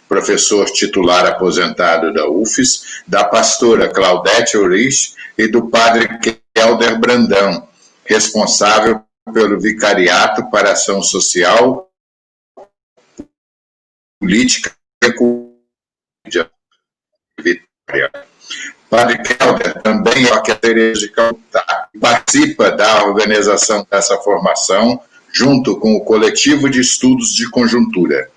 professor titular aposentado da UFES, da pastora Claudete Urich e do padre Kelder Brandão, responsável pelo Vicariato para Ação Social, Política e Cultura de Vitória. Padre Kelder também é arquiteto de Calcutá, participa da organização dessa formação, junto com o Coletivo de Estudos de Conjuntura.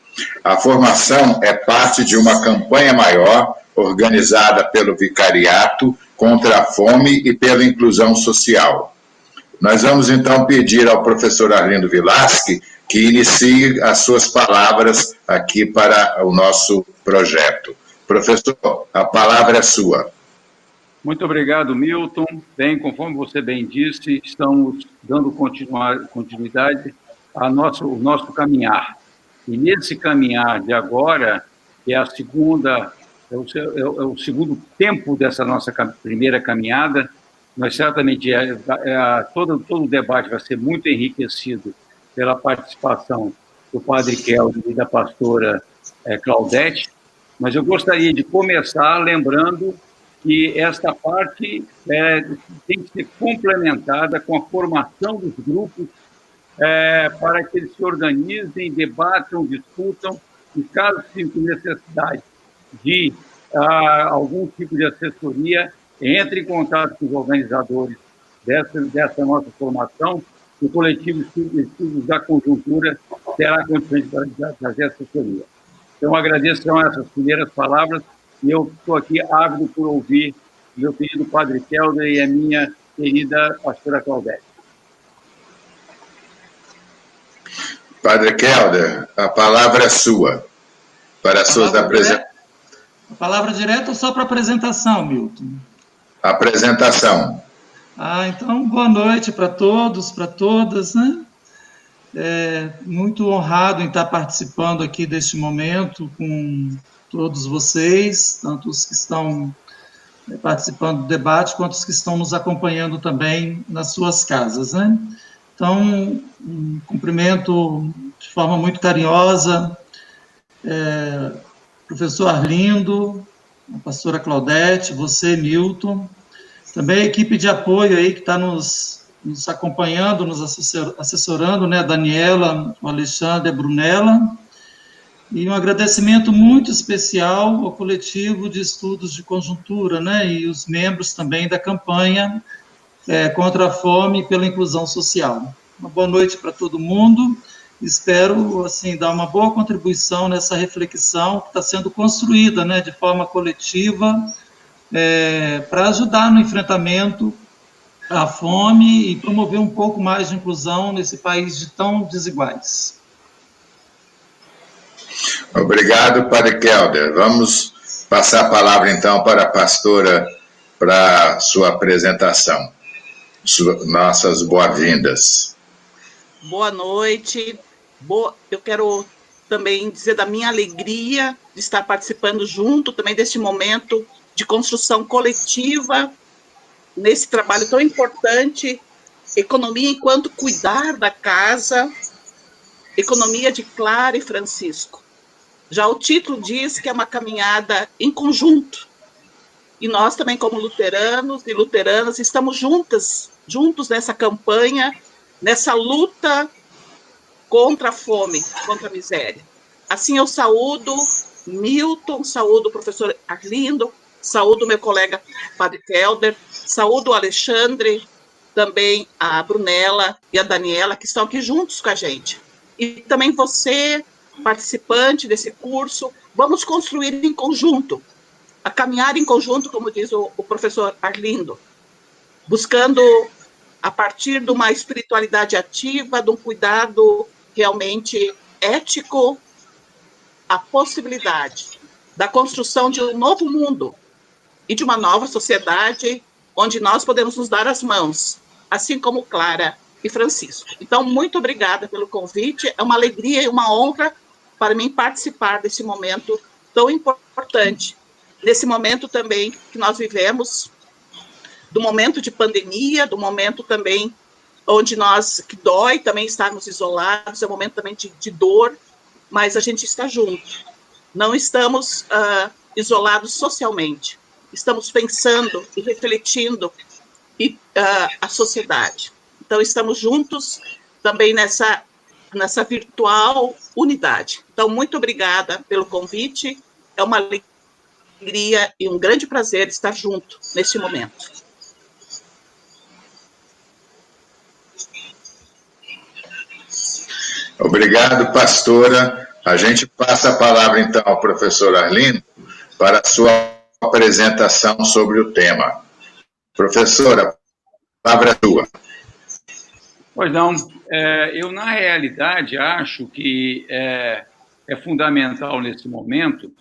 A formação é parte de uma campanha maior organizada pelo Vicariato contra a fome e pela inclusão social. Nós vamos, então, pedir ao professor Arlindo Vilasque que inicie as suas palavras aqui para o nosso projeto. Professor, a palavra é sua. Muito obrigado, Milton. Bem, conforme você bem disse, estamos dando continuidade ao nosso caminhar. E nesse caminhar de agora, que é o segundo tempo dessa nossa primeira caminhada, nós certamente, todo o debate vai ser muito enriquecido pela participação do padre Kelder e da pastora Claudete, mas eu gostaria de começar lembrando que esta parte tem que ser complementada com a formação dos grupos para que eles se organizem, debatam, discutam, e caso sinta necessidade de algum tipo de assessoria, entre em contato com os organizadores dessa nossa formação. O Coletivo de Estudos da Conjuntura terá condições de fazer assessoria. Então, agradeço essas primeiras palavras, e eu estou aqui ávido por ouvir meu querido padre Kelder e a minha querida pastora Claudete. Padre Kelder, a palavra é sua, para as suas apresentações. A palavra direta ou só para apresentação, Milton? Apresentação. Então, boa noite para todos, para todas, né? Muito honrado em estar participando aqui deste momento com todos vocês, tanto os que estão participando do debate, quanto os que estão nos acompanhando também nas suas casas, né? Então, cumprimento de forma muito carinhosa professor Arlindo, a pastora Claudete, você, Milton, também a equipe de apoio aí que está nos acompanhando, nos assessorando, né, a Daniela, o Alexandre, a Brunella, e um agradecimento muito especial ao Coletivo de Estudos de Conjuntura, né, e os membros também da campanha contra a fome e pela inclusão social. Uma boa noite para todo mundo. Espero, assim, dar uma boa contribuição nessa reflexão que está sendo construída, né, de forma coletiva, para ajudar no enfrentamento à fome e promover um pouco mais de inclusão nesse país de tão desiguais. Obrigado, padre Kelder. Vamos passar a palavra, então, para a pastora, para sua apresentação. Nossas boas-vindas. Boa noite. Eu quero também dizer da minha alegria de estar participando junto também deste momento de construção coletiva, nesse trabalho tão importante, economia enquanto cuidar da casa, economia de Clara e Francisco. Já o título diz que é uma caminhada em conjunto, e nós também, como luteranos e luteranas, estamos juntos nessa campanha, nessa luta contra a fome, contra a miséria. Assim eu saúdo Milton, saúdo o professor Arlindo, saúdo meu colega padre Kelder, saúdo o Alexandre, também a Brunella e a Daniela, que estão aqui juntos com a gente. E também você, participante desse curso, vamos construir em conjunto, a caminhar em conjunto, como diz o professor Arlindo, buscando, a partir de uma espiritualidade ativa, de um cuidado realmente ético, a possibilidade da construção de um novo mundo e de uma nova sociedade onde nós podemos nos dar as mãos, assim como Clara e Francisco. Então, muito obrigada pelo convite, é uma alegria e uma honra para mim participar desse momento tão importante, nesse momento também que nós vivemos, do momento de pandemia, do momento também onde que dói também estarmos isolados, é um momento também de dor, mas a gente está junto. não estamos isolados socialmente, estamos pensando e refletindo a sociedade. Então, estamos juntos também nessa virtual unidade. Então, muito obrigada pelo convite, é uma alegria e um grande prazer estar junto neste momento. Obrigado, pastora. A gente passa a palavra, então, ao professor Arlindo para a sua apresentação sobre o tema. Professora, a palavra é tua. Pois não, eu, na realidade, acho que é fundamental, nesse momento,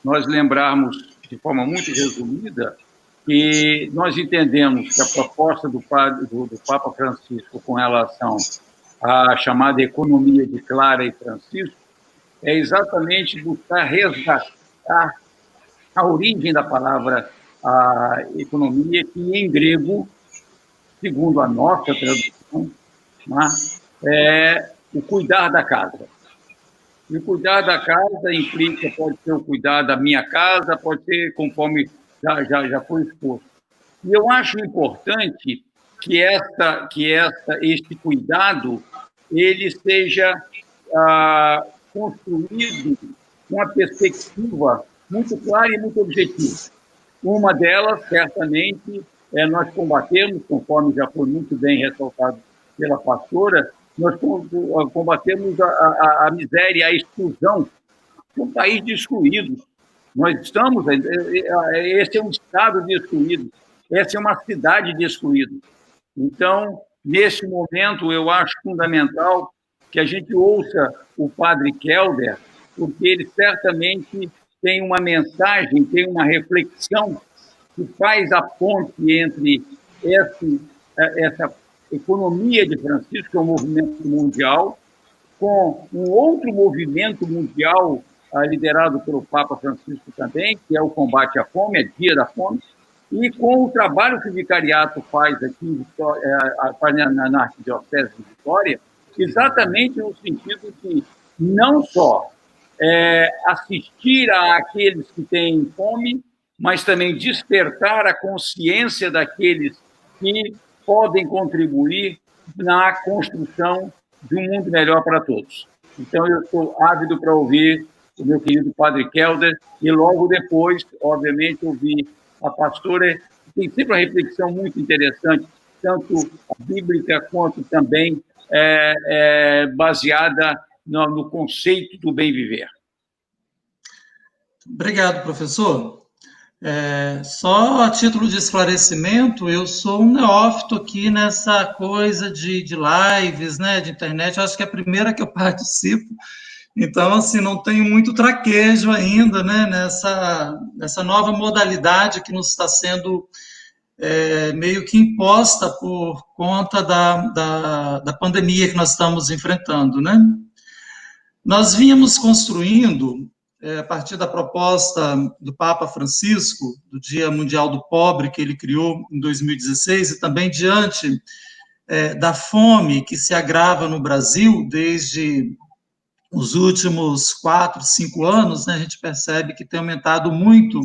nós lembrarmos, de forma muito resumida, que nós entendemos que a proposta do Papa Francisco com relação à chamada economia de Clara e Francisco é exatamente buscar resgatar a origem da palavra a economia, que em grego, segundo a nossa tradução, é o cuidar da casa. E o cuidar da casa implica, pode ser o cuidar da minha casa, pode ser conforme já foi exposto. E eu acho importante que este cuidado ele seja construído com uma perspectiva muito clara e muito objetiva. Uma delas, certamente, nós combatemos, conforme já foi muito bem ressaltado pela pastora, nós combatemos a miséria e a exclusão. Um país de excluídos. Nós estamos... Esse é um estado de excluídos. Essa é uma cidade de excluídos. Então, nesse momento, eu acho fundamental que a gente ouça o padre Kelder, porque ele certamente tem uma mensagem, tem uma reflexão que faz a ponte entre essa economia de Francisco, que é um movimento mundial, com um outro movimento mundial liderado pelo Papa Francisco também, que é o combate à fome, é Dia da Fome, e com o trabalho que o vicariato faz aqui na Arquidiocese de Vitória, exatamente no sentido de não só assistir àqueles que têm fome, mas também despertar a consciência daqueles que podem contribuir na construção de um mundo melhor para todos. Então, eu estou ávido para ouvir o meu querido padre Kelder e logo depois, obviamente, ouvir a pastora, que tem sempre uma reflexão muito interessante, tanto bíblica quanto também baseada no conceito do bem viver. Obrigado, professor. Só a título de esclarecimento, eu sou um neófito aqui nessa coisa de lives, né, de internet. Eu acho que é a primeira que eu participo, então, assim, não tenho muito traquejo ainda, né, nessa nova modalidade que nos está sendo meio que imposta por conta da pandemia que nós estamos enfrentando, né? Nós vínhamos construindo, a partir da proposta do Papa Francisco, do Dia Mundial do Pobre, que ele criou em 2016, e também diante da fome que se agrava no Brasil desde os últimos 4, 5 anos, né, a gente percebe que tem aumentado muito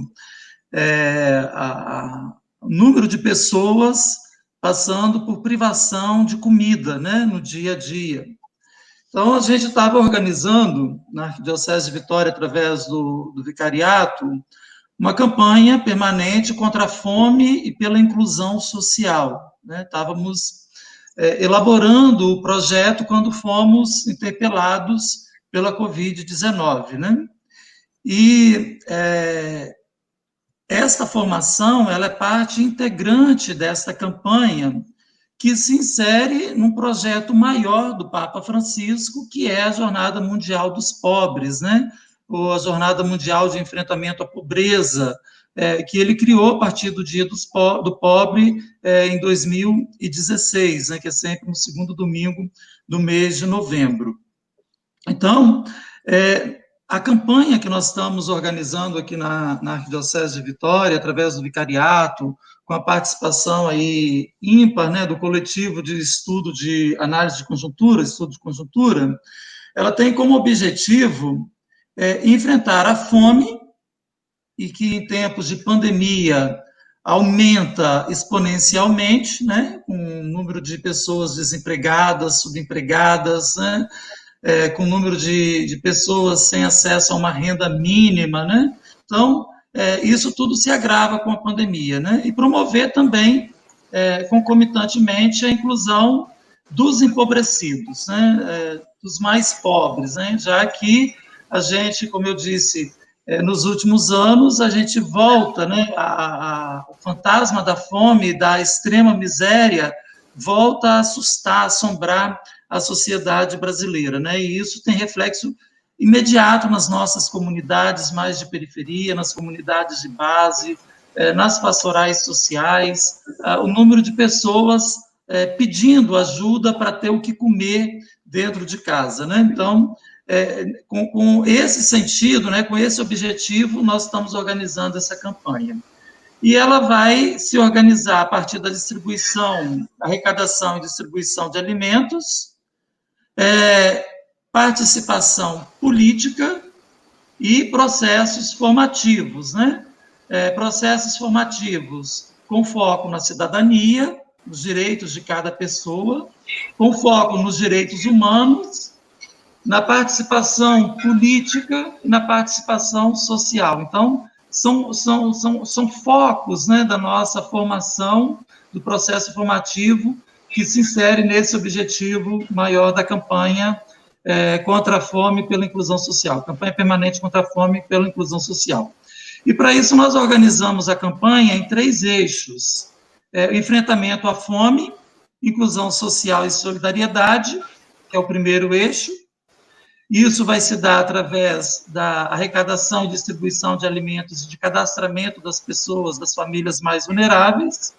o número de pessoas passando por privação de comida, né, no dia a dia. Então, a gente estava organizando, na Arquidiocese de Vitória, através do vicariato, uma campanha permanente contra a fome e pela inclusão social, né? Estávamos elaborando o projeto quando fomos interpelados pela Covid-19, né? E esta formação, ela é parte integrante dessa campanha, que se insere num projeto maior do Papa Francisco, que é a Jornada Mundial dos Pobres, né? Ou a Jornada Mundial de Enfrentamento à Pobreza, que ele criou a partir do Dia do Pobre em 2016, né? Que é sempre no segundo domingo do mês de novembro. Então, a campanha que nós estamos organizando aqui na Arquidiocese de Vitória, através do vicariato, com a participação aí ímpar, né, do coletivo de estudo de análise de conjuntura, estudo de conjuntura, ela tem como objetivo enfrentar a fome, e que em tempos de pandemia aumenta exponencialmente, né, com o número de pessoas desempregadas, subempregadas, né, com o número de pessoas sem acesso a uma renda mínima, né? Então, isso tudo se agrava com a pandemia, né? E promover também, concomitantemente, a inclusão dos empobrecidos, né? Dos mais pobres, né? Já que a gente, como eu disse, nos últimos anos, a gente volta, né? O fantasma da fome, da extrema miséria, volta a assustar, a assombrar a sociedade brasileira, né? E isso tem reflexo imediato nas nossas comunidades mais de periferia, nas comunidades de base, nas pastorais sociais, o número de pessoas pedindo ajuda para ter o que comer dentro de casa, né? Então, com esse sentido, né, com esse objetivo, nós estamos organizando essa campanha. E ela vai se organizar a partir da distribuição, arrecadação e distribuição de alimentos, participação política e processos formativos, né? Processos formativos com foco na cidadania, nos direitos de cada pessoa, com foco nos direitos humanos, na participação política e na participação social. Então, são focos, né, da nossa formação, do processo formativo, que se insere nesse objetivo maior da campanha contra a fome pela inclusão social, campanha permanente contra a fome pela inclusão social. E, para isso, nós organizamos a campanha em 3 eixos: enfrentamento à fome, inclusão social e solidariedade, que é o primeiro eixo. Isso vai se dar através da arrecadação e distribuição de alimentos e de cadastramento das pessoas, das famílias mais vulneráveis.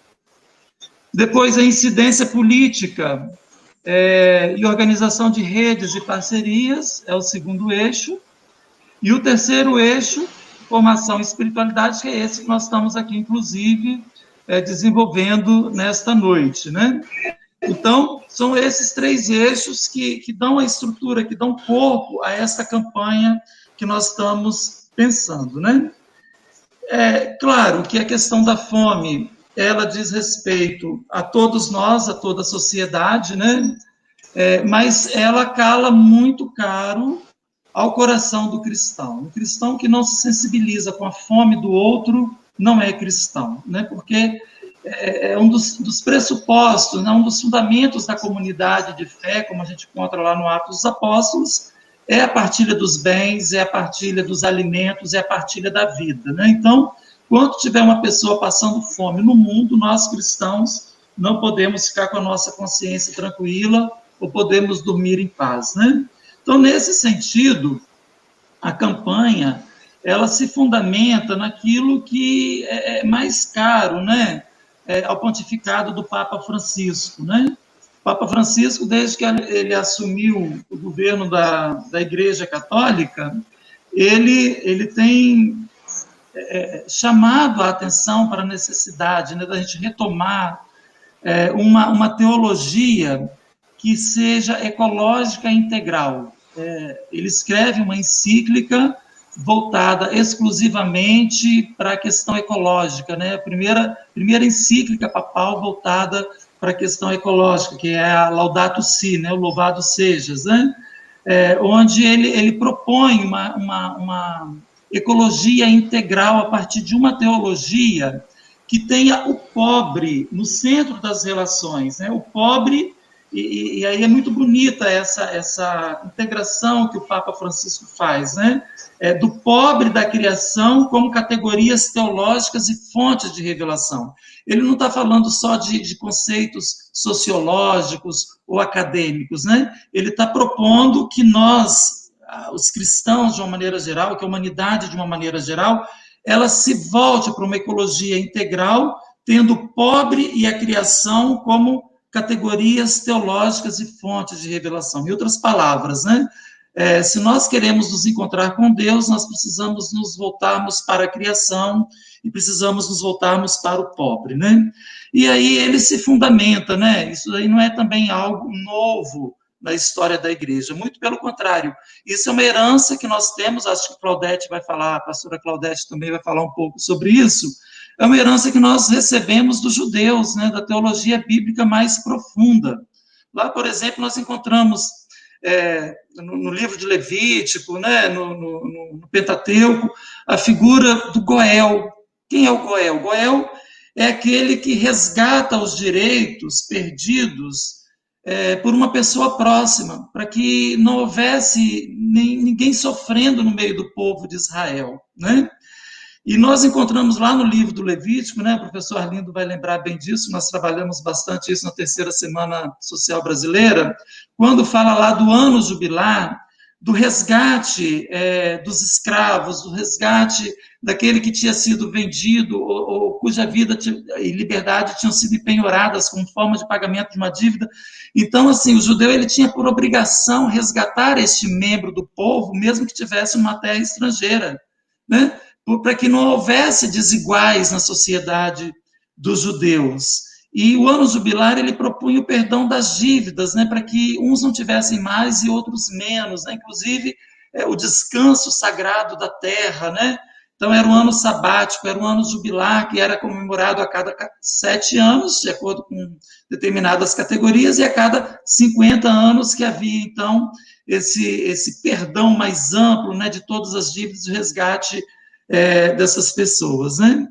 Depois, a incidência política e organização de redes e parcerias, é o segundo eixo. E o terceiro eixo, formação e espiritualidade, que é esse que nós estamos aqui, inclusive, desenvolvendo nesta noite, né? Então, são esses 3 eixos que dão a estrutura, que dão corpo a essa campanha que nós estamos pensando, né? Claro que a questão da fome, ela diz respeito a todos nós, a toda a sociedade, né? Mas ela cala muito caro ao coração do cristão. Um cristão que não se sensibiliza com a fome do outro não é cristão, né? Porque é um dos pressupostos, né? Um dos fundamentos da comunidade de fé, como a gente encontra lá no Atos dos Apóstolos, é a partilha dos bens, é a partilha dos alimentos, é a partilha da vida, né? Então, quando tiver uma pessoa passando fome no mundo, nós cristãos não podemos ficar com a nossa consciência tranquila ou podemos dormir em paz, né? Então, nesse sentido, a campanha, ela se fundamenta naquilo que é mais caro, né? Ao pontificado do Papa Francisco, né? O Papa Francisco, desde que ele assumiu o governo da Igreja Católica, ele tem chamado a atenção para a necessidade, né, da gente retomar uma teologia que seja ecológica e integral. Ele escreve uma encíclica voltada exclusivamente para a questão ecológica, né? A primeira encíclica papal voltada para a questão ecológica, que é a Laudato Si, né? O Louvado Sejas, né? Onde ele propõe uma ecologia integral a partir de uma teologia que tenha o pobre no centro das relações, né? O pobre, e aí é muito bonita essa integração que o Papa Francisco faz, né? Do pobre da criação como categorias teológicas e fontes de revelação. Ele não está falando só de conceitos sociológicos ou acadêmicos, né? Ele está propondo que nós, os cristãos de uma maneira geral, que a humanidade de uma maneira geral, ela se volte para uma ecologia integral, tendo o pobre e a criação como categorias teológicas e fontes de revelação. Em outras palavras, né? Se nós queremos nos encontrar com Deus, nós precisamos nos voltarmos para a criação e precisamos nos voltarmos para o pobre, né? E aí ele se fundamenta, né? Isso aí não é também algo novo na história da igreja, muito pelo contrário. Isso é uma herança que nós temos, acho que Claudete vai falar, a pastora Claudete também vai falar um pouco sobre isso, é uma herança que nós recebemos dos judeus, né, da teologia bíblica mais profunda. Lá, por exemplo, nós encontramos no livro de Levítico, né, no Pentateuco, a figura do Goel. Quem é o Goel? O Goel é aquele que resgata os direitos perdidos por uma pessoa próxima, para que não houvesse ninguém sofrendo no meio do povo de Israel, né? E nós encontramos lá no livro do Levítico, né, o professor Arlindo vai lembrar bem disso, nós trabalhamos bastante isso na terceira Semana Social Brasileira, quando fala lá do ano jubilar, do resgate dos escravos, do resgate daquele que tinha sido vendido ou cuja vida e liberdade tinham sido penhoradas como forma de pagamento de uma dívida. Então, assim, o judeu ele tinha por obrigação resgatar este membro do povo, mesmo que tivesse uma terra estrangeira, né? Para que não houvesse desiguais na sociedade dos judeus. E o ano jubilar, ele propunha o perdão das dívidas, né, para que uns não tivessem mais e outros menos, né, inclusive o descanso sagrado da terra, né? Então, era um ano sabático, era um ano jubilar, que era comemorado a cada 7 anos, de acordo com determinadas categorias, e a cada 50 anos que havia, então, esse perdão mais amplo, né, de todas as dívidas, o resgate dessas pessoas, né?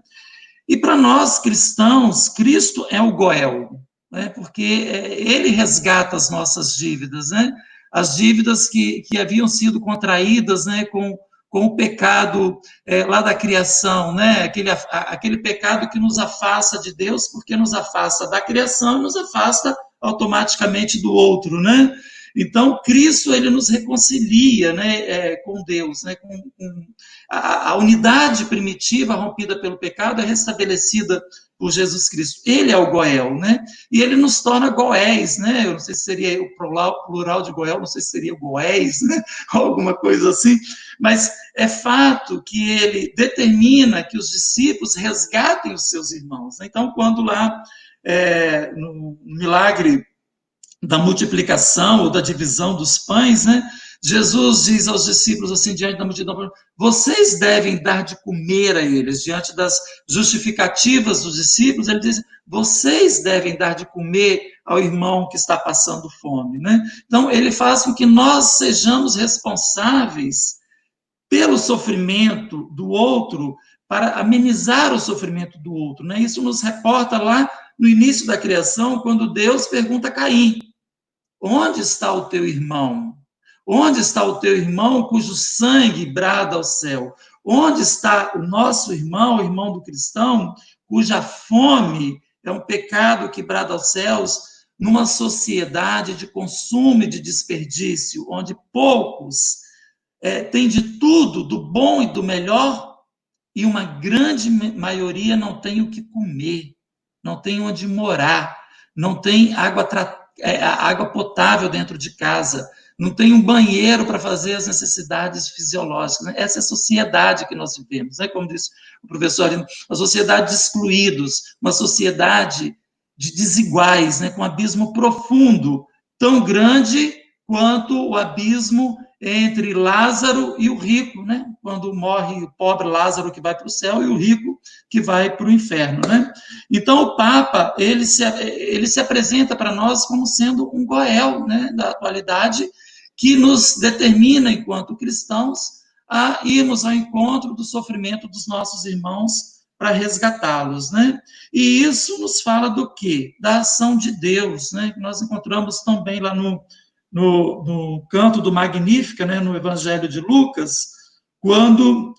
E para nós cristãos, Cristo é o Goel, né? Porque ele resgata as nossas dívidas, né? As dívidas que haviam sido contraídas, né, com o pecado lá da criação, né? Aquele pecado que nos afasta de Deus, porque nos afasta da criação e nos afasta automaticamente do outro, né? Então, Cristo, ele nos reconcilia, né, com Deus, né, com a unidade primitiva rompida pelo pecado é restabelecida por Jesus Cristo. Ele é o Goel, né? E ele nos torna Goéis, né? Eu não sei se seria o plural de Goel, não sei se seria Goéis, né? Ou alguma coisa assim, mas é fato que ele determina que os discípulos resgatem os seus irmãos. Então, quando lá no milagre da multiplicação ou da divisão dos pães, né? Jesus diz aos discípulos, assim, diante da multidão, vocês devem dar de comer a eles, diante das justificativas dos discípulos, ele diz, vocês devem dar de comer ao irmão que está passando fome, né? Então, ele faz com que nós sejamos responsáveis pelo sofrimento do outro, para amenizar o sofrimento do outro, né? Isso nos reporta lá no início da criação, quando Deus pergunta a Caim, onde está o teu irmão? Onde está o teu irmão cujo sangue brada ao céu? Onde está o nosso irmão, o irmão do cristão, cuja fome é um pecado que brada aos céus, numa sociedade de consumo e de desperdício, onde poucos têm de tudo, do bom e do melhor, e uma grande maioria não tem o que comer, não tem onde morar, não tem água potável dentro de casa, não tem um banheiro para fazer as necessidades fisiológicas. Né? Essa é a sociedade que nós vivemos, né? Como disse o professor Arlindo, uma sociedade de excluídos, uma sociedade de desiguais, né? Com um abismo profundo, tão grande quanto o abismo entre Lázaro e o rico, né? Quando morre o pobre Lázaro que vai para o céu e o rico que vai para o inferno, né? Então o Papa ele se apresenta para nós como sendo um Goel, né? Da atualidade, que nos determina, enquanto cristãos, a irmos ao encontro do sofrimento dos nossos irmãos para resgatá-los, né? E isso nos fala do quê? Da ação de Deus, né? Que nós encontramos também lá no canto do Magnífica, né? No Evangelho de Lucas, quando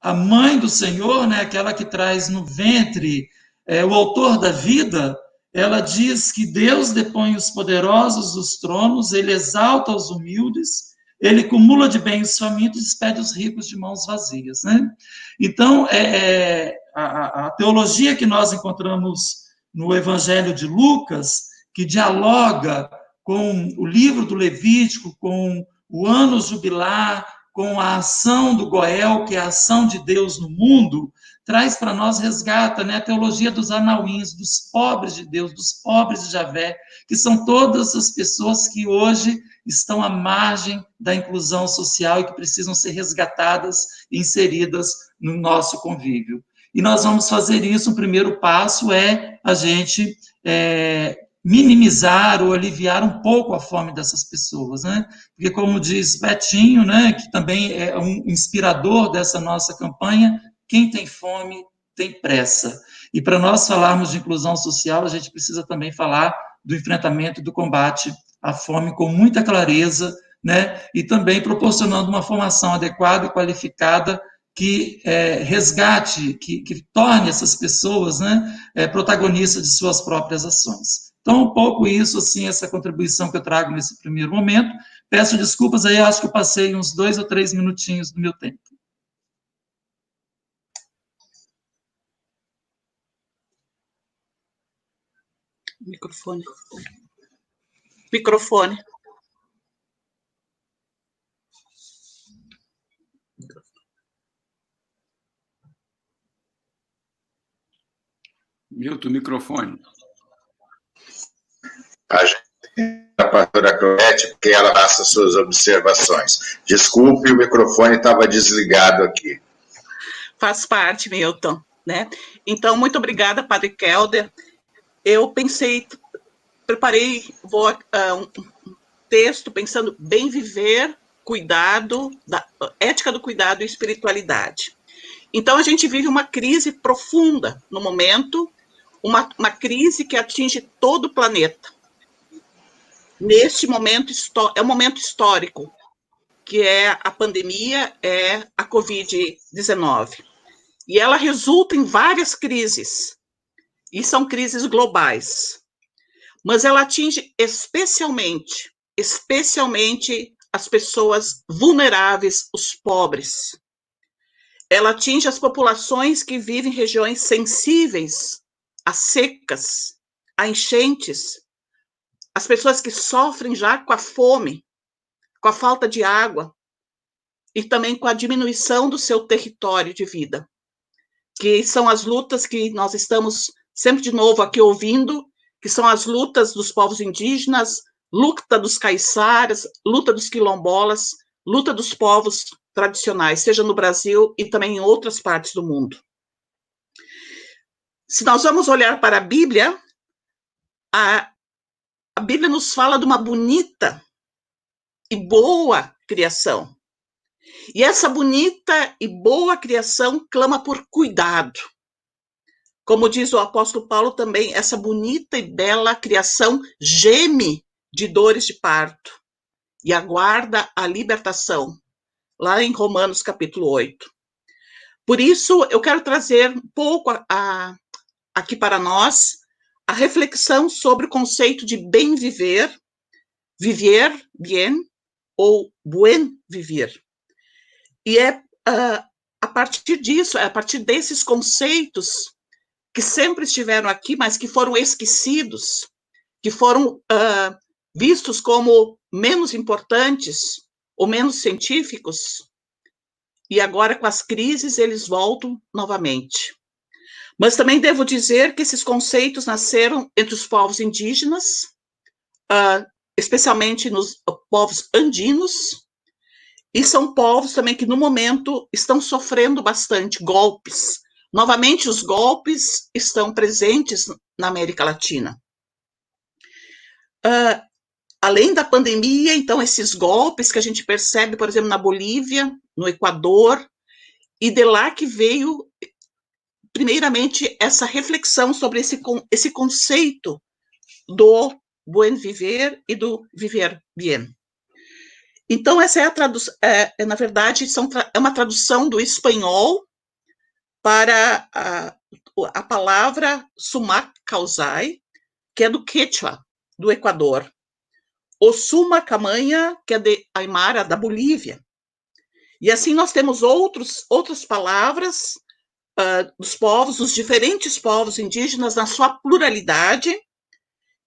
a mãe do Senhor, né? Aquela que traz no ventre o autor da vida, ela diz que Deus depõe os poderosos dos tronos, ele exalta os humildes, ele cumula de bens os famintos e despede os ricos de mãos vazias, né? Então, a teologia que nós encontramos no Evangelho de Lucas, que dialoga com o livro do Levítico, com o ano jubilar, com a ação do Goel, que é a ação de Deus no mundo, traz para nós, resgata, né, a teologia dos anauíns, dos pobres de Deus, dos pobres de Javé, que são todas as pessoas que hoje estão à margem da inclusão social e que precisam ser resgatadas e inseridas no nosso convívio. E nós vamos fazer isso, o primeiro passo é a gente minimizar ou aliviar um pouco a fome dessas pessoas, né? Porque, como diz Betinho, né, que também é um inspirador dessa nossa campanha, quem tem fome tem pressa. E para nós falarmos de inclusão social, a gente precisa também falar do enfrentamento e do combate à fome com muita clareza, né? E também proporcionando uma formação adequada e qualificada que resgate, que torne essas pessoas, né, protagonistas de suas próprias ações. Então, um pouco isso, assim, essa contribuição que eu trago nesse primeiro momento. Peço desculpas aí, acho que eu passei uns 2 ou 3 minutinhos do meu tempo. Microfone. Milton, microfone. A pastora Claudete, porque ela passa suas observações. Desculpe, o microfone estava desligado aqui. Faz parte, Milton, né? Então, muito obrigada, Padre Kelder. Eu preparei um texto pensando bem viver, cuidado, ética do cuidado e espiritualidade. Então, a gente vive uma crise profunda no momento, uma crise que atinge todo o planeta. Neste momento, é um momento histórico, que é a pandemia, é a Covid-19. E ela resulta em várias crises, e são crises globais. Mas ela atinge especialmente as pessoas vulneráveis, os pobres. Ela atinge as populações que vivem em regiões sensíveis a secas, a enchentes, as pessoas que sofrem já com a fome, com a falta de água e também com a diminuição do seu território de vida, que são as lutas que nós estamos sempre de novo aqui ouvindo, que são as lutas dos povos indígenas, luta dos caiçaras, luta dos quilombolas, luta dos povos tradicionais, seja no Brasil e também em outras partes do mundo. Se nós vamos olhar para a Bíblia, a Bíblia nos fala de uma bonita e boa criação. E essa bonita e boa criação clama por cuidado. Como diz o apóstolo Paulo também, essa bonita e bela criação geme de dores de parto e aguarda a libertação, lá em Romanos capítulo 8. Por isso, eu quero trazer um pouco aqui para nós a reflexão sobre o conceito de bem viver, viver bien, ou buen vivir. E a partir disso, a partir desses conceitos que sempre estiveram aqui, mas que foram esquecidos, que foram vistos como menos importantes ou menos científicos, e agora com as crises eles voltam novamente. Mas também devo dizer que esses conceitos nasceram entre os povos indígenas, especialmente nos povos andinos, e são povos também que no momento estão sofrendo bastante golpes. Novamente, os golpes estão presentes na América Latina. Além da pandemia, então, esses golpes que a gente percebe, por exemplo, na Bolívia, no Equador, e de lá que veio, primeiramente, essa reflexão sobre esse conceito do buen viver e do viver bien. Então, essa é a tradução, na verdade, é uma tradução do espanhol para a palavra sumac causai, que é do Quechua, do Equador. O suma camanha, que é de Aymara, da Bolívia. E assim nós temos outras palavras dos povos, dos diferentes povos indígenas, na sua pluralidade,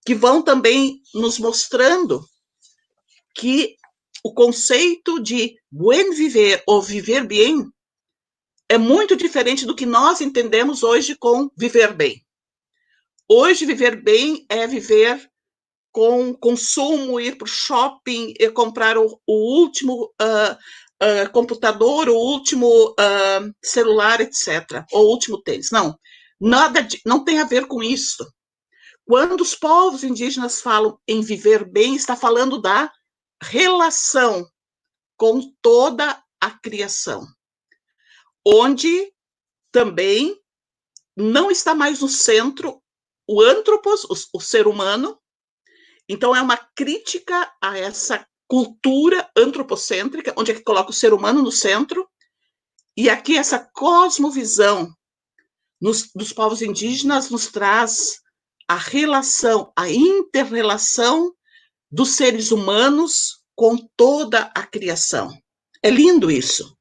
que vão também nos mostrando que o conceito de buen viver ou viver bem é muito diferente do que nós entendemos hoje com viver bem. Hoje, viver bem é viver com consumo, ir para o shopping, comprar o último computador, o último celular, etc., ou o último tênis. Não, não tem a ver com isso. Quando os povos indígenas falam em viver bem, está falando da relação com toda a criação, onde também não está mais no centro o antropos, o ser humano. Então, é uma crítica a essa cultura antropocêntrica, onde é que coloca o ser humano no centro, e aqui essa cosmovisão dos povos indígenas nos traz a relação, a inter-relação dos seres humanos com toda a criação. É lindo isso.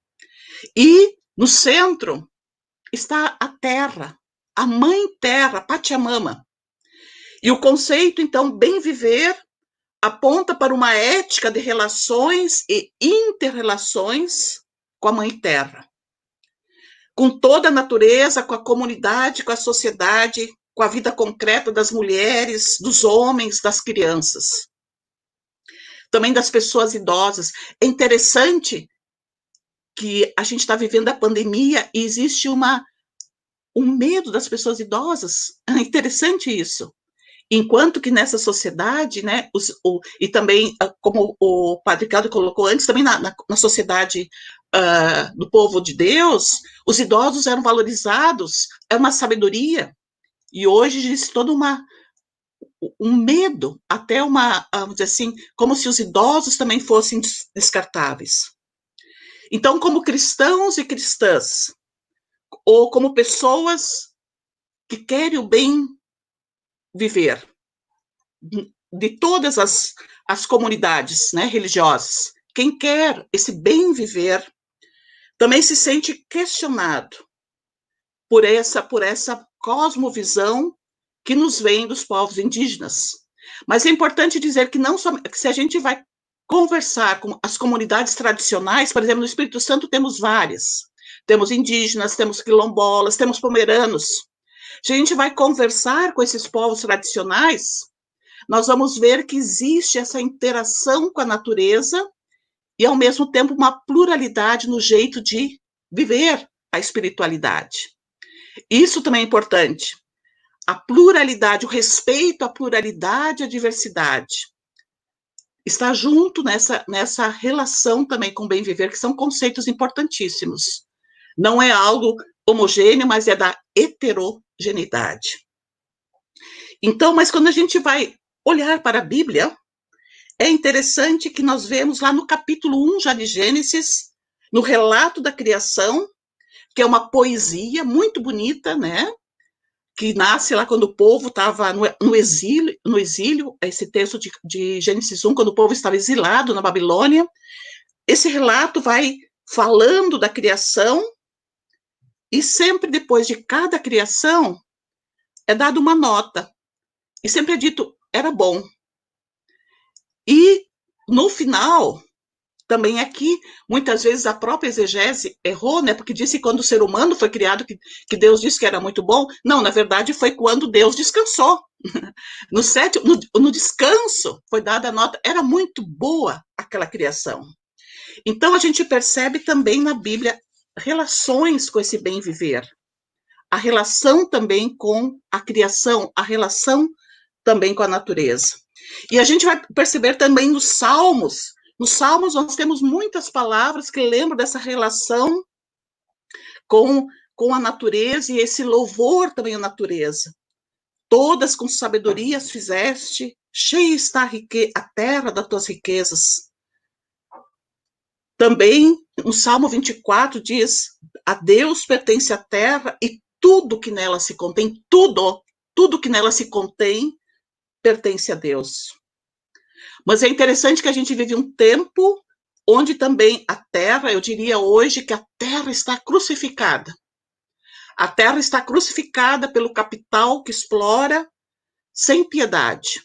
E no centro está a terra, a mãe terra, Pachamama. E o conceito, então, bem viver, aponta para uma ética de relações e inter-relações com a mãe terra, com toda a natureza, com a comunidade, com a sociedade, com a vida concreta das mulheres, dos homens, das crianças. Também das pessoas idosas. É interessante que a gente está vivendo a pandemia e existe um medo das pessoas idosas. É interessante isso. Enquanto que nessa sociedade, né, e também, como o Padre Caldo colocou antes, também na sociedade do povo de Deus, os idosos eram valorizados, é uma sabedoria, e hoje existe todo um medo, até vamos dizer assim, como se os idosos também fossem descartáveis. Então, como cristãos e cristãs, ou como pessoas que querem o bem viver, de todas as comunidades, né, religiosas, quem quer esse bem viver, também se sente questionado por essa cosmovisão que nos vem dos povos indígenas. Mas é importante dizer que não só que se a gente vai conversar com as comunidades tradicionais, por exemplo, no Espírito Santo temos várias, temos indígenas, temos quilombolas, temos pomeranos. Se a gente vai conversar com esses povos tradicionais, nós vamos ver que existe essa interação com a natureza e, ao mesmo tempo, uma pluralidade no jeito de viver a espiritualidade. Isso também é importante. A pluralidade, o respeito à pluralidade e à diversidade. Está junto nessa relação também com o bem viver, que são conceitos importantíssimos. Não é algo homogêneo, mas é da heterogeneidade. Então, mas quando a gente vai olhar para a Bíblia, é interessante que nós vemos lá no capítulo 1 já de Gênesis, no relato da criação, que é uma poesia muito bonita, né? Que nasce lá quando o povo estava no exílio, esse texto de Gênesis 1, quando o povo estava exilado na Babilônia. Esse relato vai falando da criação, e sempre depois de cada criação é dada uma nota. E sempre é dito, era bom. E, no final, também aqui, muitas vezes a própria exegese errou, né? Porque disse que quando o ser humano foi criado, que Deus disse que era muito bom. Não, na verdade, foi quando Deus descansou. No descanso, foi dada a nota, era muito boa aquela criação. Então, a gente percebe também na Bíblia relações com esse bem viver. A relação também com a criação, a relação também com a natureza. E a gente vai perceber também nos Salmos. Nos Salmos nós temos muitas palavras que lembram dessa relação com a natureza e esse louvor também à natureza. Todas com sabedoria as fizeste, cheia está a terra das tuas riquezas. Também no Salmo 24 diz, a Deus pertence a terra e tudo que nela se contém, tudo que nela se contém pertence a Deus. Mas é interessante que a gente vive um tempo onde também a terra, eu diria hoje que a terra está crucificada. A terra está crucificada pelo capital que explora sem piedade.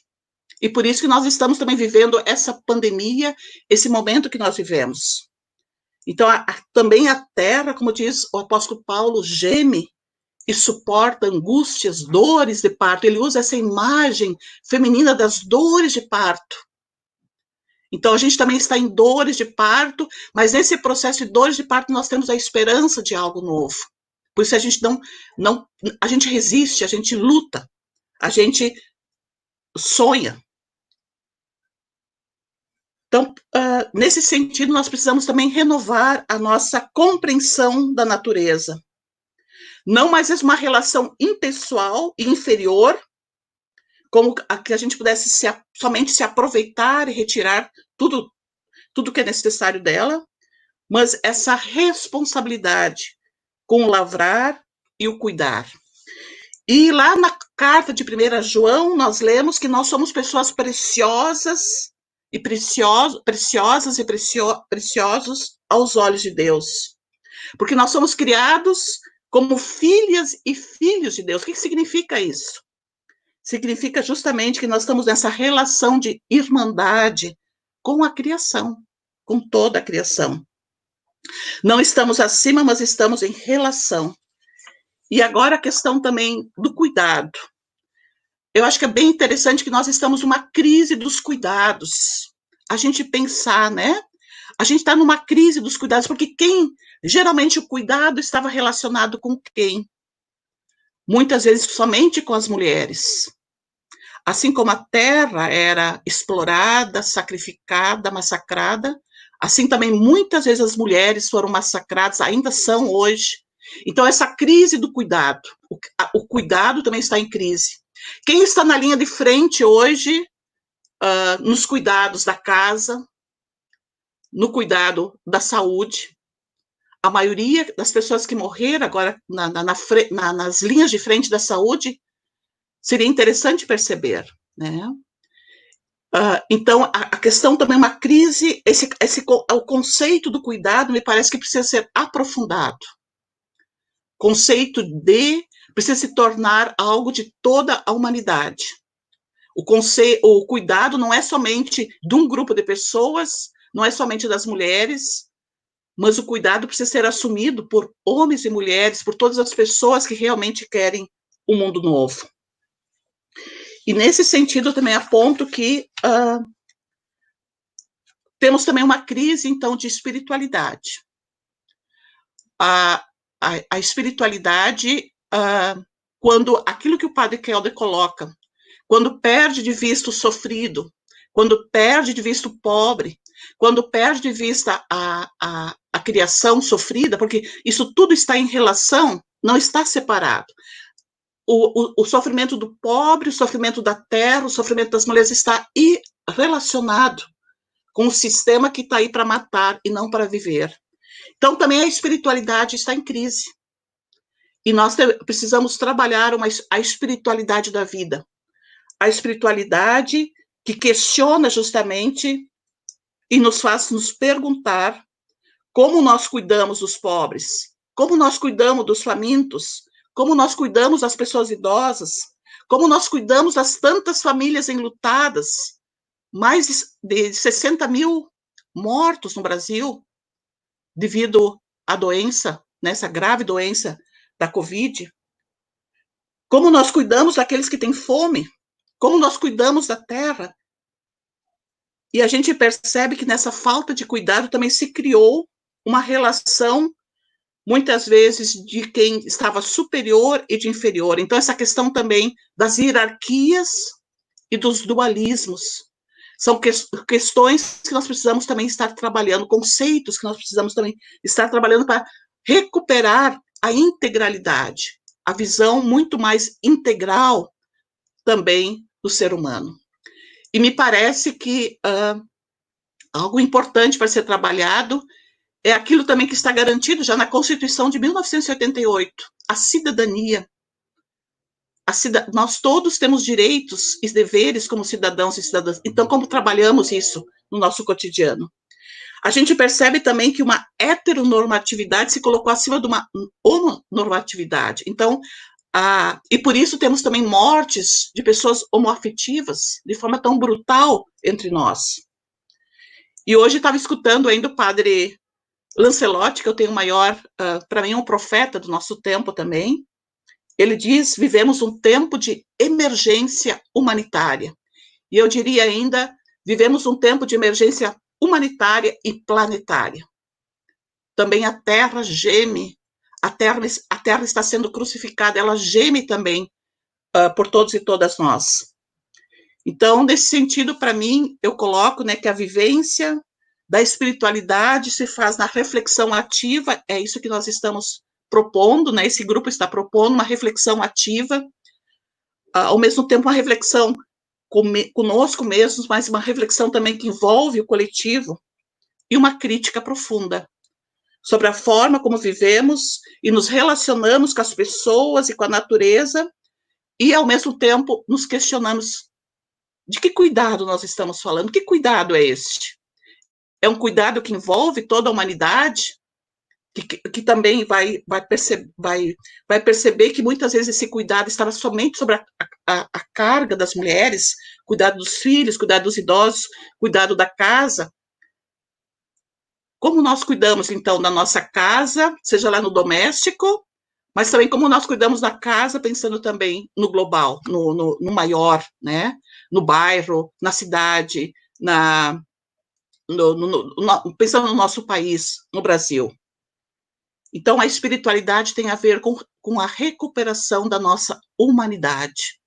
E por isso que nós estamos também vivendo essa pandemia, esse momento que nós vivemos. Então, também a terra, como diz o apóstolo Paulo, geme e suporta angústias, dores de parto. Ele usa essa imagem feminina das dores de parto. Então, a gente também está em dores de parto, mas nesse processo de dores de parto nós temos a esperança de algo novo. Por isso a gente a gente resiste, a gente luta, a gente sonha. Então, nesse sentido, nós precisamos também renovar a nossa compreensão da natureza. Não mais é uma relação impessoal e inferior, como a que a gente pudesse somente se aproveitar e retirar tudo que é necessário dela, mas essa responsabilidade com o lavrar e o cuidar. E lá na carta de 1 João, nós lemos que nós somos pessoas preciosas e preciosos aos olhos de Deus. Porque nós somos criados como filhas e filhos de Deus. O que significa isso? Significa justamente que nós estamos nessa relação de irmandade com a criação, com toda a criação. Não estamos acima, mas estamos em relação. E agora a questão também do cuidado. Eu acho que é bem interessante que nós estamos numa crise dos cuidados. A gente pensar, né? A gente está numa crise dos cuidados, porque geralmente o cuidado estava relacionado com quem? Muitas vezes somente com as mulheres. Assim como a terra era explorada, sacrificada, massacrada, assim também muitas vezes as mulheres foram massacradas, ainda são hoje. Então, essa crise do cuidado, o cuidado também está em crise. Quem está na linha de frente hoje, nos cuidados da casa, no cuidado da saúde? A maioria das pessoas que morreram agora nas linhas de frente da saúde, seria interessante perceber, né? Então, a questão também é uma crise, o conceito do cuidado me parece que precisa ser aprofundado. Conceito precisa se tornar algo de toda a humanidade. O cuidado não é somente de um grupo de pessoas, não é somente das mulheres, mas o cuidado precisa ser assumido por homens e mulheres, por todas as pessoas que realmente querem um mundo novo. E nesse sentido, eu também aponto que temos também uma crise, então, de espiritualidade. A espiritualidade, quando aquilo que o Padre Kelder coloca, quando perde de vista o sofrido, quando perde de vista o pobre, quando perde de vista a criação sofrida, porque isso tudo está em relação, não está separado. O sofrimento do pobre, o sofrimento da terra, o sofrimento das mulheres está relacionado com o sistema que está aí para matar e não para viver. Então, também a espiritualidade está em crise. E nós precisamos trabalhar a espiritualidade da vida. A espiritualidade que questiona justamente e nos faz nos perguntar como nós cuidamos dos pobres, como nós cuidamos dos famintos, como nós cuidamos das pessoas idosas, como nós cuidamos das tantas famílias enlutadas, mais de 60 mil mortos no Brasil, devido à doença, nessa grave doença da Covid. Como nós cuidamos daqueles que têm fome, como nós cuidamos da terra. E a gente percebe que nessa falta de cuidado também se criou uma relação, muitas vezes, de quem estava superior e de inferior. Então, essa questão também das hierarquias e dos dualismos. São questões que nós precisamos também estar trabalhando, conceitos que nós precisamos também estar trabalhando para recuperar a integralidade, a visão muito mais integral também do ser humano. E me parece que algo importante para ser trabalhado é aquilo também que está garantido já na Constituição de 1988, a cidadania. Nós todos temos direitos e deveres como cidadãos e cidadãs. Então, como trabalhamos isso no nosso cotidiano? A gente percebe também que uma heteronormatividade se colocou acima de uma homonormatividade. Então, E por isso temos também mortes de pessoas homoafetivas de forma tão brutal entre nós. E hoje estava escutando ainda o padre Lancelotti, que eu tenho maior, para mim, um profeta do nosso tempo também. Ele diz: vivemos um tempo de emergência humanitária. E eu diria ainda, vivemos um tempo de emergência humanitária e planetária. Também a Terra geme, a Terra está sendo crucificada, ela geme também por todos e todas nós. Então, nesse sentido, para mim, eu coloco, né, que a vivência da espiritualidade se faz na reflexão ativa, é isso que nós estamos propondo, né, esse grupo está propondo uma reflexão ativa, ao mesmo tempo uma reflexão conosco mesmos, mas uma reflexão também que envolve o coletivo, e uma crítica profunda sobre a forma como vivemos e nos relacionamos com as pessoas e com a natureza, e, ao mesmo tempo, nos questionamos de que cuidado nós estamos falando, que cuidado é este? É um cuidado que envolve toda a humanidade, que também vai perceber que muitas vezes esse cuidado estava somente sobre a carga das mulheres, cuidado dos filhos, cuidado dos idosos, cuidado da casa. Como nós cuidamos, então, da nossa casa, seja lá no doméstico, mas também como nós cuidamos da casa, pensando também no global, no maior, né? No bairro, na cidade, pensando no nosso país, no Brasil. Então, a espiritualidade tem a ver com a recuperação da nossa humanidade,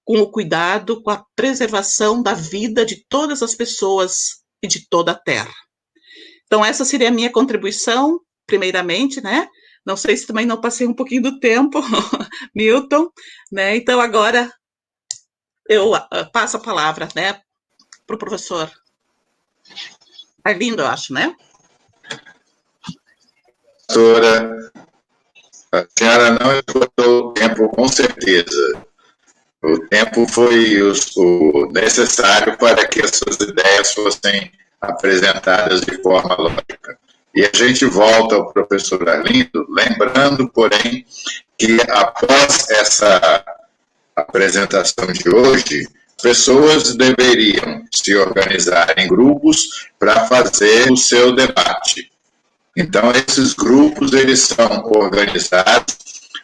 com o cuidado, com a preservação da vida de todas as pessoas e de toda a Terra. Então, essa seria a minha contribuição, primeiramente, né? Não sei se também não passei um pouquinho do tempo, Milton, né? Então, agora eu passo a palavra, né, para o professor Arlindo, eu acho, né? Professora, a senhora não esgotou o tempo, com certeza. O tempo foi o necessário para que as suas ideias fossem apresentadas de forma lógica. E a gente volta ao professor Arlindo, lembrando, porém, que após essa apresentação de hoje, pessoas deveriam se organizar em grupos para fazer o seu debate. Então, esses grupos, eles são organizados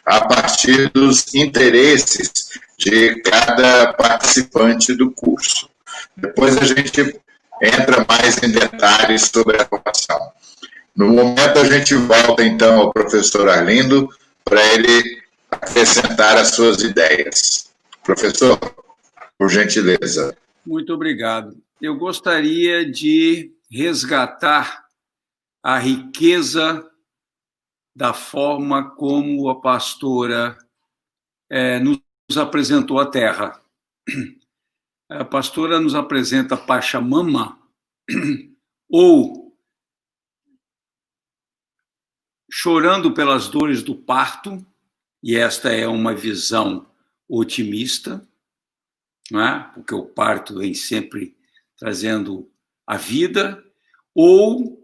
a partir dos interesses de cada participante do curso. Depois a gente entra mais em detalhes sobre a formação. No momento, a gente volta, então, ao professor Arlindo para ele acrescentar as suas ideias. Professor, por gentileza. Muito obrigado. Eu gostaria de resgatar a riqueza da forma como a pastora nos apresentou a Terra. A pastora nos apresenta Pachamama, ou chorando pelas dores do parto, e esta é uma visão otimista, não é? Porque o parto vem sempre trazendo a vida, ou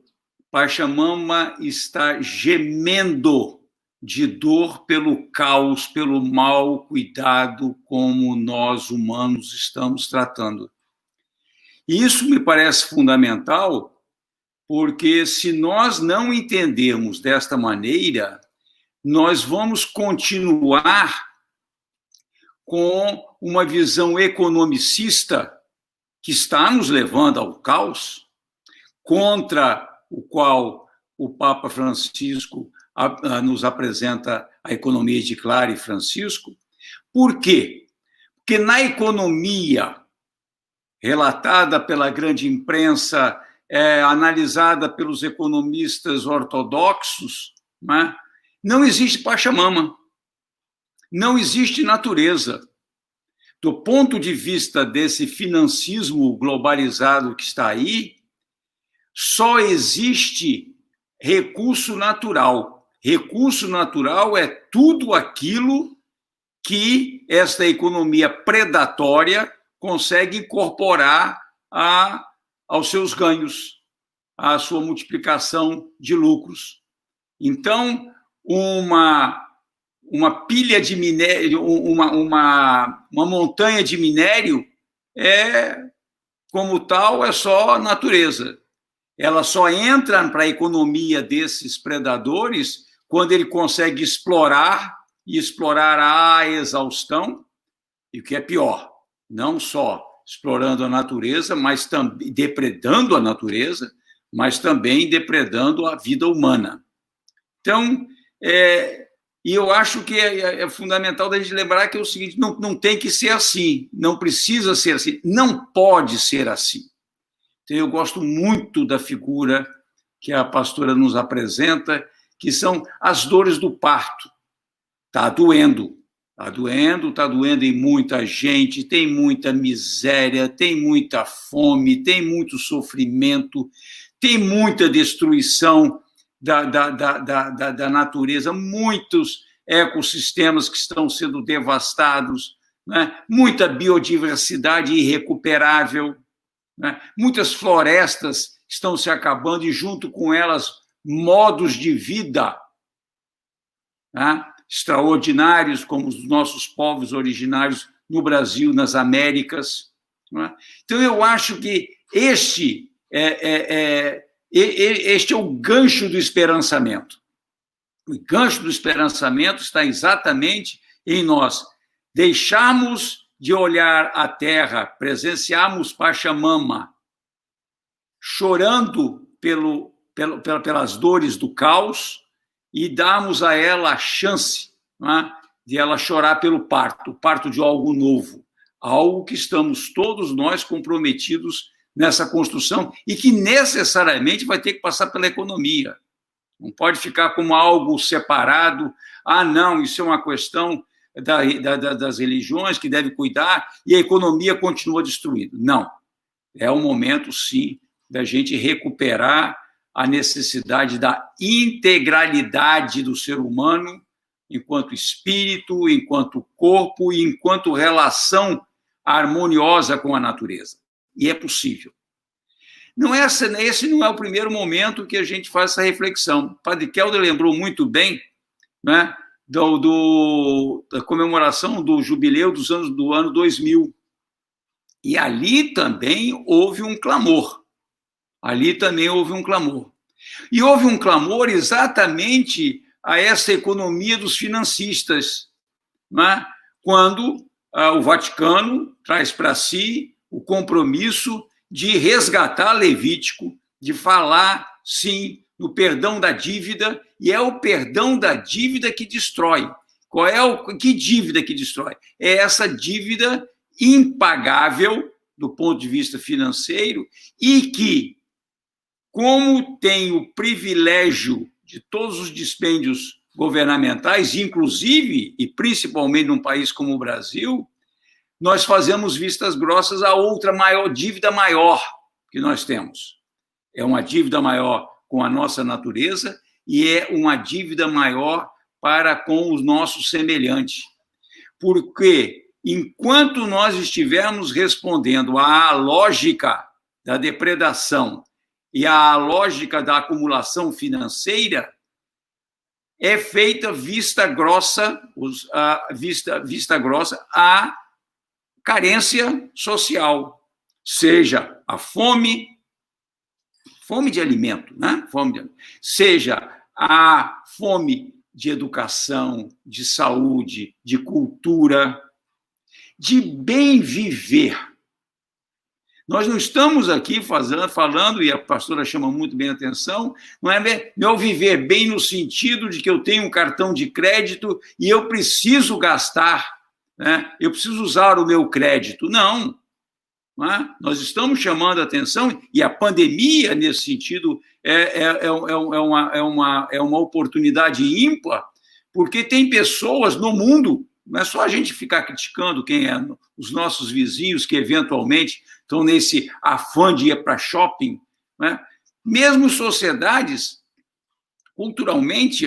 Pachamama está gemendo de dor pelo caos, pelo mau cuidado como nós humanos estamos tratando. E isso me parece fundamental, porque se nós não entendermos desta maneira, nós vamos continuar com uma visão economicista que está nos levando ao caos, contra o qual o Papa Francisco nos apresenta a economia de Clara e Francisco. Por quê? Porque na economia relatada pela grande imprensa, analisada pelos economistas ortodoxos, não existe Pachamama, não existe natureza. Do ponto de vista desse financismo globalizado que está aí, só existe recurso natural. Recurso natural é tudo aquilo que esta economia predatória consegue incorporar aos seus ganhos, à sua multiplicação de lucros. Então, uma pilha de minério, uma montanha de minério, como tal, é só natureza. Ela só entra para a economia desses predadores quando ele consegue explorar à exaustão, e o que é pior, não só explorando a natureza, mas também depredando a natureza, mas também depredando a vida humana. Então, e eu acho que é fundamental da gente lembrar que é o seguinte, não tem que ser assim, não precisa ser assim, não pode ser assim. Então, eu gosto muito da figura que a pastora nos apresenta, que são as dores do parto. Está doendo em muita gente, tem muita miséria, tem muita fome, tem muito sofrimento, tem muita destruição da natureza, muitos ecossistemas que estão sendo devastados, né? Muita biodiversidade irrecuperável, né? Muitas florestas estão se acabando e, junto com elas, modos de vida, né? Extraordinários, como os nossos povos originários no Brasil, nas Américas. Né? Então, eu acho que este é o gancho do esperançamento. O gancho do esperançamento está exatamente em nós deixarmos de olhar a terra, presenciarmos Pachamama chorando pelas dores do caos e darmos a ela a chance, né, de ela chorar pelo parto, o parto de algo novo, algo que estamos todos nós comprometidos nessa construção e que necessariamente vai ter que passar pela economia. Não pode ficar como algo separado. Não, isso é uma questão das religiões que deve cuidar e a economia continua destruída. Não. É o momento, sim, da gente recuperar a necessidade da integralidade do ser humano enquanto espírito, enquanto corpo e enquanto relação harmoniosa com a natureza. E é possível. Esse não é o primeiro momento que a gente faz essa reflexão. O Padre Kelder lembrou muito bem, né, da comemoração do jubileu do ano 2000. E ali também houve um clamor. E houve um clamor exatamente a essa economia dos financistas, né? Quando o Vaticano traz para si o compromisso de resgatar Levítico, de falar, sim, no perdão da dívida, e é o perdão da dívida que destrói. Que dívida que destrói? É essa dívida impagável do ponto de vista financeiro e que, como tem o privilégio de todos os dispêndios governamentais, inclusive e principalmente num país como o Brasil, nós fazemos vistas grossas a outra dívida maior que nós temos. É uma dívida maior com a nossa natureza e é uma dívida maior para com os nossos semelhantes. Porque, enquanto nós estivermos respondendo à lógica da depredação e à lógica da acumulação financeira, é feita vista grossa à carência social, seja a fome de alimento, né? Seja a fome de educação, de saúde, de cultura, de bem viver. Nós não estamos aqui falando, e a pastora chama muito bem a atenção, não é o viver bem no sentido de que eu tenho um cartão de crédito e eu preciso gastar, né? Eu preciso usar o meu crédito. Não. Nós estamos chamando a atenção, e a pandemia, nesse sentido, é uma oportunidade ímpar, porque tem pessoas no mundo, não é só a gente ficar criticando quem é os nossos vizinhos que eventualmente estão nesse afã de ir para shopping, né? Mesmo sociedades culturalmente,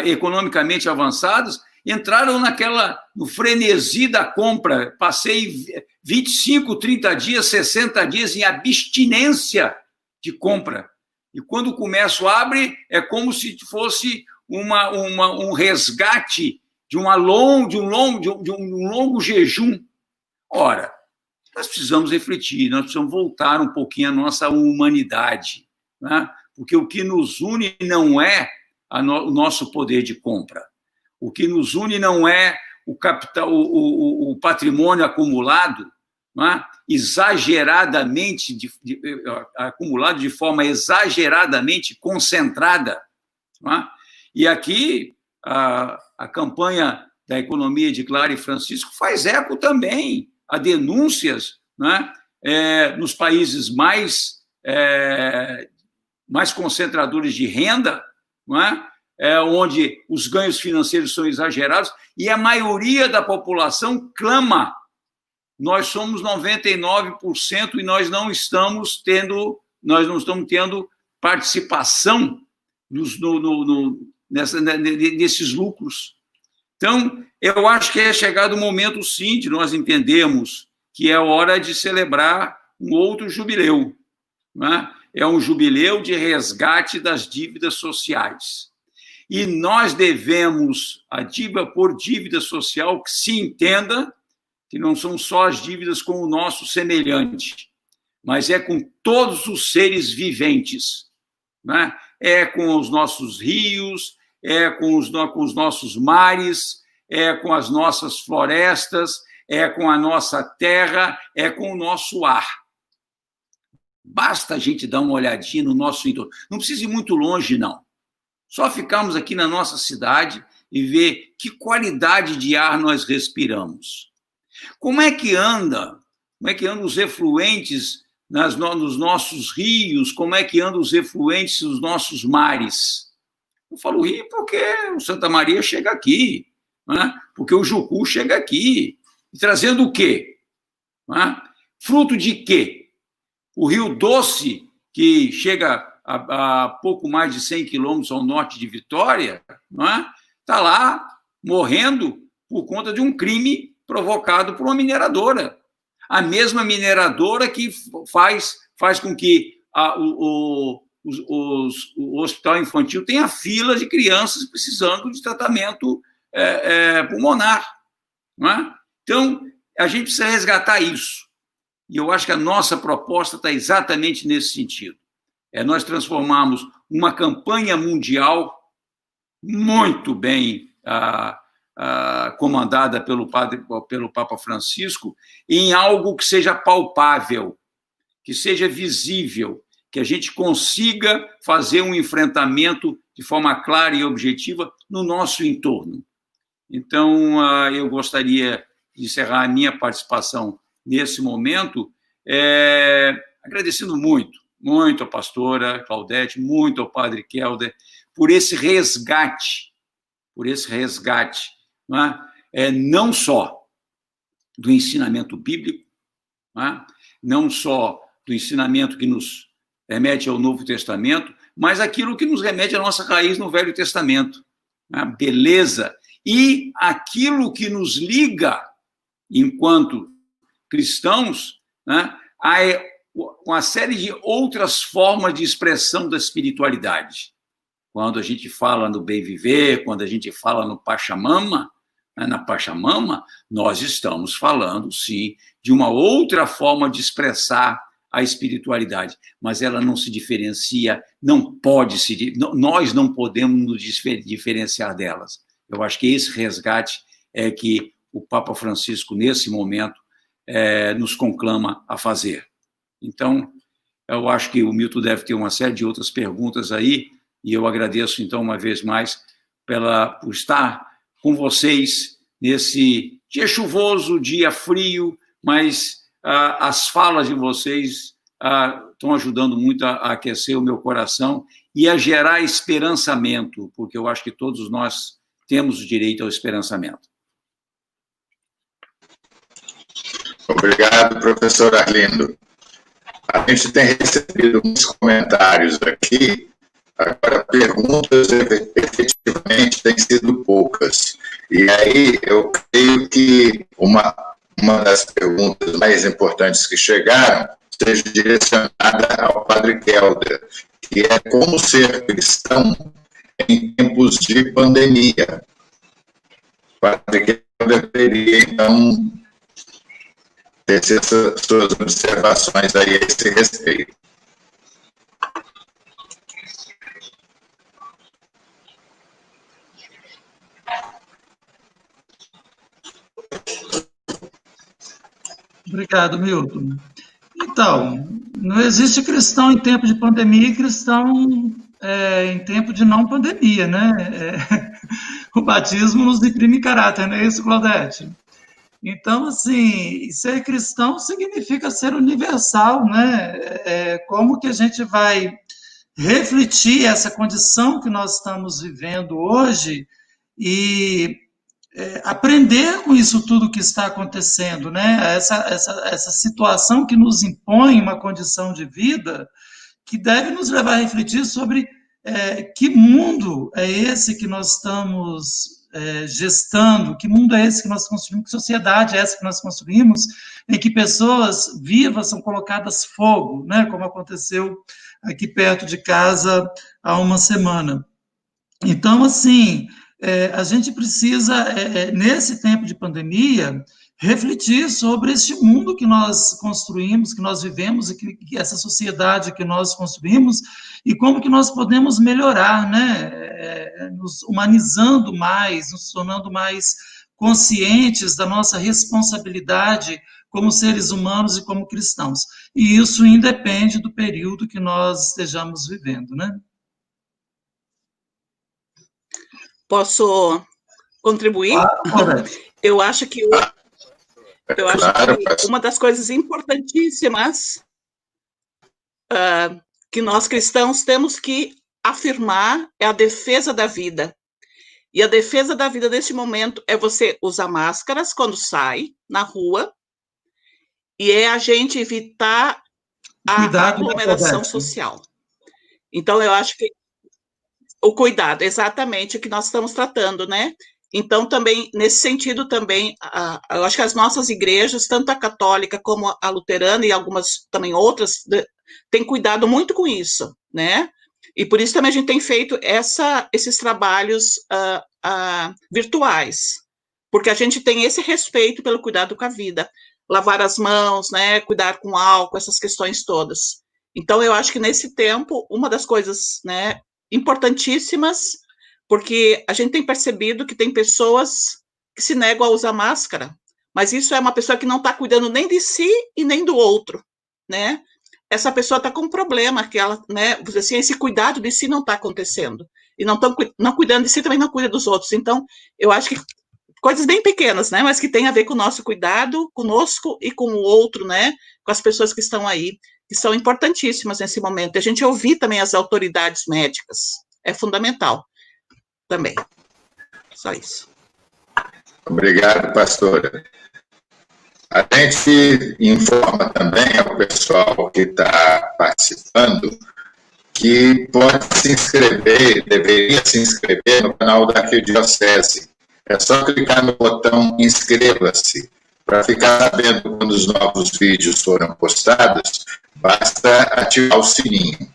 economicamente avançadas, entraram no frenesi da compra. Passei 25, 30 dias, 60 dias em abstinência de compra. E quando o comércio abre, é como se fosse um resgate de um longo jejum. Ora, nós precisamos refletir, nós precisamos voltar um pouquinho à nossa humanidade, né? Porque o que nos une não é o nosso poder de compra. O que nos une não é o capital, o patrimônio acumulado, né? Exageradamente acumulado de forma exageradamente concentrada, né? E aqui a campanha da economia de Clara e Francisco faz eco também a denúncias, né, nos países mais concentradores de renda, né, onde os ganhos financeiros são exagerados, e a maioria da população clama. Nós somos 99% e nós não estamos tendo participação nesses lucros. Então, eu acho que é chegado o momento, sim, de nós entendermos que é hora de celebrar um outro jubileu, né? É um jubileu de resgate das dívidas sociais. E nós devemos, a dívida por dívida social, que se entenda que não são só as dívidas com o nosso semelhante, mas é com todos os seres viventes, né? É com os nossos rios, é com os nossos mares, é com as nossas florestas, é com a nossa terra, é com o nosso ar. Basta a gente dar uma olhadinha no nosso entorno. Não precisa ir muito longe, não. Só ficarmos aqui na nossa cidade e ver que qualidade de ar nós respiramos. Como é que andam os efluentes nos nossos rios? Como é que andam os efluentes nos nossos mares? Eu falo rio porque o Santa Maria chega aqui, né? Porque o Jucu chega aqui. E trazendo o quê? Né? Fruto de quê? O Rio Doce, que chega a pouco mais de 100 quilômetros ao norte de Vitória, está lá morrendo por conta de um crime provocado por uma mineradora. A mesma mineradora que faz com que o hospital infantil tenha filas de crianças precisando de tratamento pulmonar. Não é? Então, a gente precisa resgatar isso. E eu acho que a nossa proposta está exatamente nesse sentido. Nós transformarmos uma campanha mundial muito bem comandada pelo Papa Francisco em algo que seja palpável, que seja visível, que a gente consiga fazer um enfrentamento de forma clara e objetiva no nosso entorno. Então, eu gostaria de encerrar a minha participação nesse momento, agradecendo muito a pastora Claudete, muito ao padre Kelder, por esse resgate, não só do ensinamento bíblico, não só do ensinamento que nos remete ao Novo Testamento, mas aquilo que nos remete à nossa raiz no Velho Testamento. Beleza. E aquilo que nos liga, enquanto cristãos, a uma série de outras formas de expressão da espiritualidade. Quando a gente fala no bem viver, quando a gente fala no Pachamama, na Pachamama, nós estamos falando, sim, de uma outra forma de expressar a espiritualidade, mas ela não se diferencia, nós não podemos nos diferenciar delas. Eu acho que esse resgate é que o Papa Francisco, nesse momento, nos conclama a fazer. Então, eu acho que o Milton deve ter uma série de outras perguntas aí, e eu agradeço, então, uma vez mais, por estar com vocês nesse dia chuvoso, dia frio, mas as falas de vocês estão ajudando muito a aquecer o meu coração e a gerar esperançamento, porque eu acho que todos nós temos o direito ao esperançamento. Obrigado, professor Arlindo. A gente tem recebido muitos comentários aqui, agora perguntas efetivamente têm sido poucas. E aí eu creio que uma das perguntas mais importantes que chegaram seja direcionada ao padre Kelder, que é como ser cristão em tempos de pandemia. O Padre Kelder deveria, então, ter suas observações aí a esse respeito. Obrigado, Milton. Então, não existe cristão em tempo de pandemia e cristão em tempo de não pandemia, né? O batismo nos imprime caráter, não é isso, Claudete? Então, assim, ser cristão significa ser universal, né? Como que a gente vai refletir essa condição que nós estamos vivendo hoje e aprender com isso tudo que está acontecendo, né? Essa situação que nos impõe uma condição de vida que deve nos levar a refletir sobre que mundo é esse que nós estamos gestando, que mundo é esse que nós construímos, que sociedade é essa que nós construímos, em que pessoas vivas são colocadas fogo, né? Como aconteceu aqui perto de casa há uma semana. Então, assim, a gente precisa, nesse tempo de pandemia, refletir sobre este mundo que nós construímos, que nós vivemos, e que essa sociedade que nós construímos, e como que nós podemos melhorar, né? Nos humanizando mais, nos tornando mais conscientes da nossa responsabilidade como seres humanos e como cristãos. E isso independe do período que nós estejamos vivendo, né? Posso contribuir? Eu acho que uma das coisas importantíssimas que nós cristãos temos que afirmar é a defesa da vida. E a defesa da vida neste momento é você usar máscaras quando sai na rua e é a gente evitar a aglomeração social. Então, eu acho que o cuidado, exatamente o que nós estamos tratando, né? Então, também, nesse sentido, também, eu acho que as nossas igrejas, tanto a católica como a luterana e algumas também outras, têm cuidado muito com isso, né? E por isso também a gente tem feito esses trabalhos virtuais, porque a gente tem esse respeito pelo cuidado com a vida, lavar as mãos, né? Cuidar com álcool, essas questões todas. Então, eu acho que nesse tempo, uma das coisas, né, importantíssimas, porque a gente tem percebido que tem pessoas que se negam a usar máscara, mas isso é uma pessoa que não está cuidando nem de si e nem do outro, né? Essa pessoa está com um problema, que ela, né, assim, esse cuidado de si não está acontecendo, e não cuidando de si também não cuida dos outros. Então, eu acho que coisas bem pequenas, né, mas que tem a ver com o nosso cuidado conosco e com o outro, né, com as pessoas que estão aí, que são importantíssimas nesse momento. E a gente ouvir também as autoridades médicas é fundamental também. Só isso. Obrigado, pastora. A gente informa também ao pessoal que está participando que pode se inscrever, deveria se inscrever no canal da Arquidiocese. É só clicar no botão inscreva-se. Para ficar sabendo quando os novos vídeos foram postados, basta ativar o sininho.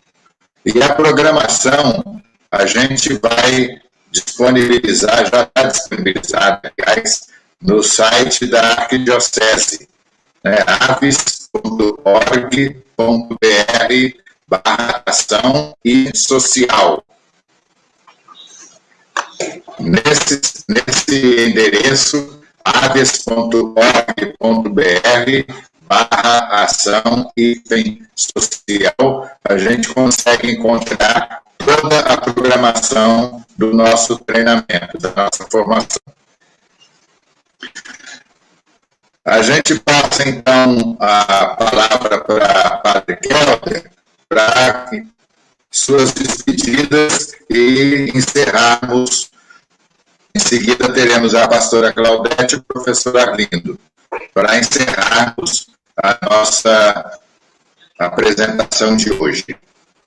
E a programação a gente vai disponibilizar, já está disponibilizada, aliás, no site da Arquidiocese, né, aves.org.br/ação e social. Nesse endereço, aves.org.br/ação e social, a gente consegue encontrar toda a programação do nosso treinamento, da nossa formação. A gente passa, então, a palavra para Padre Kelder, para suas despedidas e encerrarmos. Em seguida, teremos a pastora Claudete e o professor Arlindo, para encerrarmos a nossa apresentação de hoje.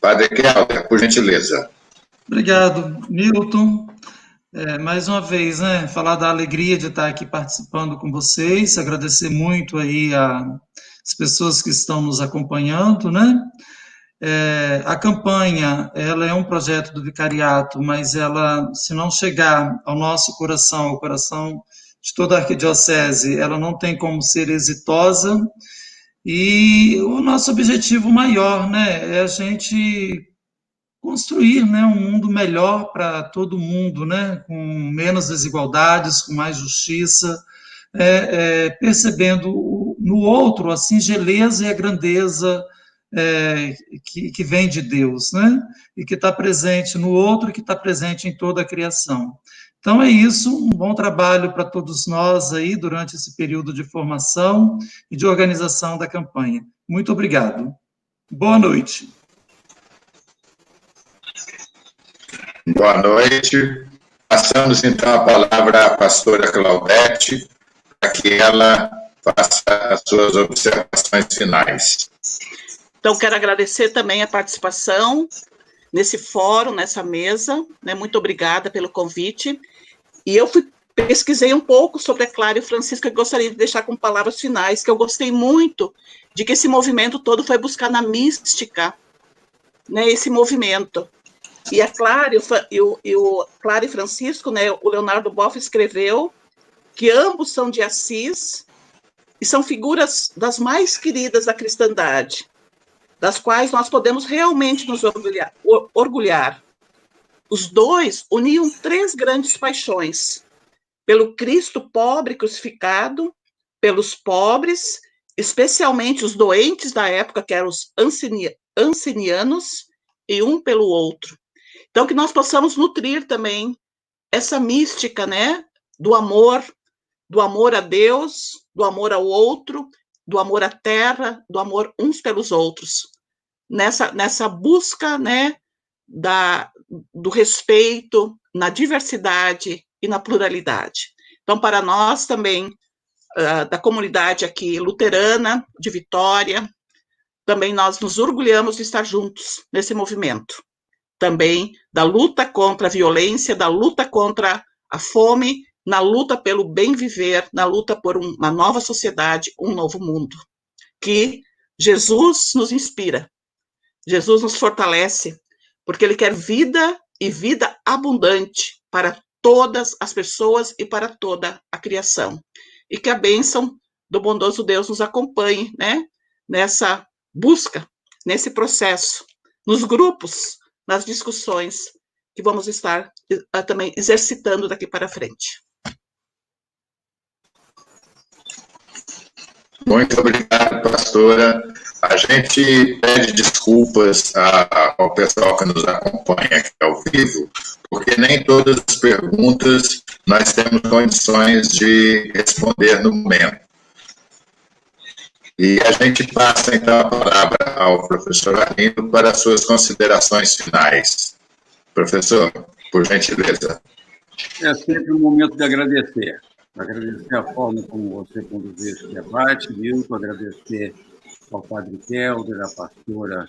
Padre Kelder, por gentileza. Obrigado, Milton. Mais uma vez, né, falar da alegria de estar aqui participando com vocês, agradecer muito aí as pessoas que estão nos acompanhando, né, A campanha, ela é um projeto do vicariato, mas ela, se não chegar ao nosso coração, ao coração de toda a arquidiocese, ela não tem como ser exitosa. E o nosso objetivo maior, né, é a gente construir, né, um mundo melhor para todo mundo, né, com menos desigualdades, com mais justiça, percebendo no outro a singeleza e a grandeza que vem de Deus, né, e que está presente no outro e que está presente em toda a criação. Então é isso, um bom trabalho para todos nós aí durante esse período de formação e de organização da campanha. Muito obrigado. Boa noite. Boa noite. Passamos, então, a palavra à pastora Claudete, para que ela faça as suas observações finais. Então, quero agradecer também a participação nesse fórum, nessa mesa, né? Muito obrigada pelo convite. E eu pesquisei um pouco sobre a Clara e o Francisco, e gostaria de deixar com palavras finais, que eu gostei muito de que esse movimento todo foi buscar na mística, né, esse movimento. E a Clara Clara e Francisco, né, o Leonardo Boff escreveu que ambos são de Assis e são figuras das mais queridas da cristandade, das quais nós podemos realmente nos orgulhar. Os dois uniam 3 grandes paixões: pelo Cristo pobre crucificado, pelos pobres, especialmente os doentes da época, que eram os ancenianos, e um pelo outro. Então, que nós possamos nutrir também essa mística, né, do amor a Deus, do amor ao outro, do amor à terra, do amor uns pelos outros, nessa busca, né, do respeito na diversidade e na pluralidade. Então, para nós também, da comunidade aqui luterana de Vitória, também nós nos orgulhamos de estar juntos nesse movimento. Também da luta contra a violência, da luta contra a fome, na luta pelo bem viver, na luta por uma nova sociedade, um novo mundo. Que Jesus nos inspira, Jesus nos fortalece, porque Ele quer vida e vida abundante para todas as pessoas e para toda a criação. E que a bênção do bondoso Deus nos acompanhe, né, nessa busca, nesse processo, nos grupos, nas discussões que vamos estar também exercitando daqui para frente. Muito obrigado, pastora. A gente pede desculpas ao pessoal que nos acompanha aqui ao vivo, porque nem todas as perguntas nós temos condições de responder no momento. E a gente passa, então, a palavra ao professor Arlindo para as suas considerações finais. Professor, por gentileza. É sempre um momento de agradecer. Agradecer a forma como você conduziu esse debate, Milton, agradecer ao padre Kelder, à pastora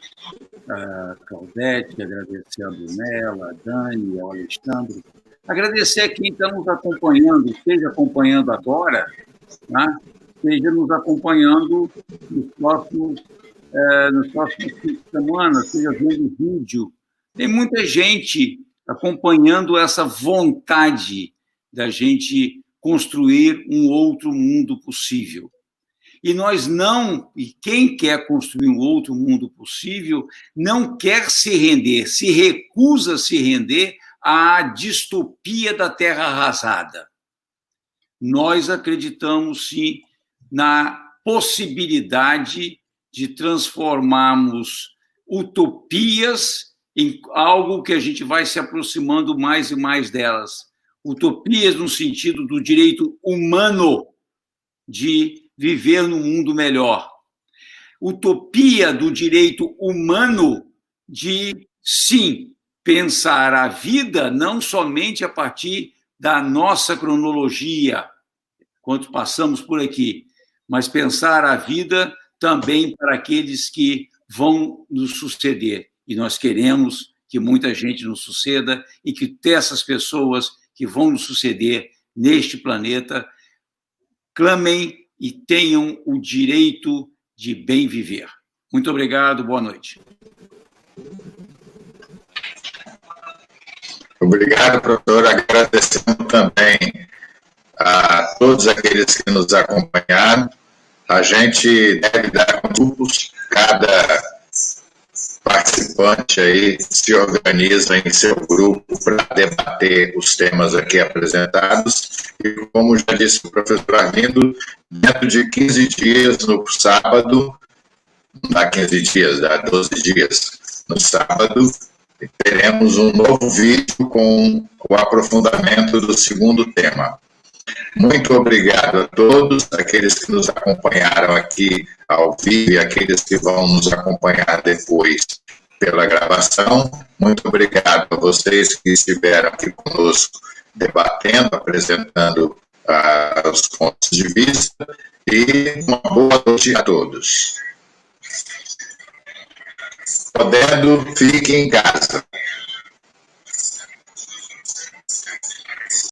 Claudete, agradecer a Brunella, a Dani, ao Alexandre, agradecer a quem está nos acompanhando, esteja acompanhando agora, né? Esteja nos acompanhando nos próximos 5 semanas, seja vendo vídeo. Tem muita gente acompanhando essa vontade da gente construir um outro mundo possível. E quem quer construir um outro mundo possível não quer se render, se recusa a se render à distopia da terra arrasada. Nós acreditamos, sim, na possibilidade de transformarmos utopias em algo que a gente vai se aproximando mais e mais delas. Utopias no sentido do direito humano de viver num mundo melhor. Utopia do direito humano de, sim, pensar a vida não somente a partir da nossa cronologia, quando passamos por aqui, mas pensar a vida também para aqueles que vão nos suceder. E nós queremos que muita gente nos suceda e que essas pessoas que vão nos suceder neste planeta clamem e tenham o direito de bem viver. Muito obrigado, boa noite. Obrigado, professor. Agradecemos também a todos aqueles que nos acompanharam. A gente deve dar grupos, cada participante aí se organiza em seu grupo para debater os temas aqui apresentados. E, como já disse o professor Arlindo, dentro de 15 dias, no sábado, não dá 15 dias, dá 12 dias, no sábado, teremos um novo vídeo com o aprofundamento do segundo tema. Muito obrigado a todos, aqueles que nos acompanharam aqui ao vivo e aqueles que vão nos acompanhar depois pela gravação. Muito obrigado a vocês que estiveram aqui conosco debatendo, apresentando os pontos de vista, e uma boa noite a todos. Podendo, fique em casa.